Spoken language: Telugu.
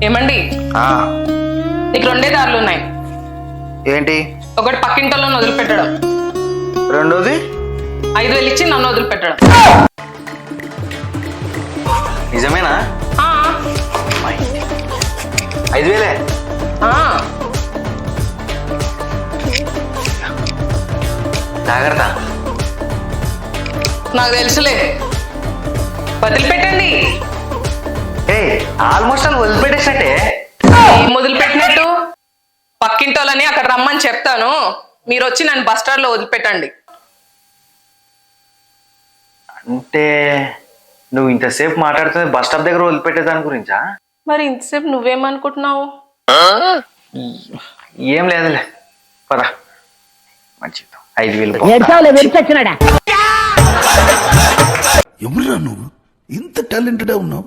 ఏమండి నీకు రెండే దారులు ఉన్నాయి. ఏంటి? ఒకటి పక్కింటోళ్ళని వదిలిపెట్టడం, రెండోది 5,000 ఇచ్చి నన్ను వదిలిపెట్టడం. నిజమేనా? 5,000? జాగ్రత్త. నాకు తెలుసులే, వదిలిపెట్టండి. ఆల్మోస్ట్ అని వదిలిపెట్టేసంటే ఏం వదిలిపెట్టినట్టు? పక్కింటోళ్ళని అక్కడ రమ్మని చెప్తాను, మీరు వచ్చి నన్ను బస్ స్టాండ్ లో వదిలిపెట్టండి. అంటే నువ్వు ఇంతసేపు మాట్లాడుతుంది బస్ స్టాప్ దగ్గర వదిలిపెట్టే దాని గురించా? మరి ఇంతసేపు నువ్వేమనుకుంటున్నావు? ఏం లేదులే, పద. మంచిది, 5,000. ఎవరురా నువ్వు ఇంత టాలెంటెడ్ ఉన్నావు?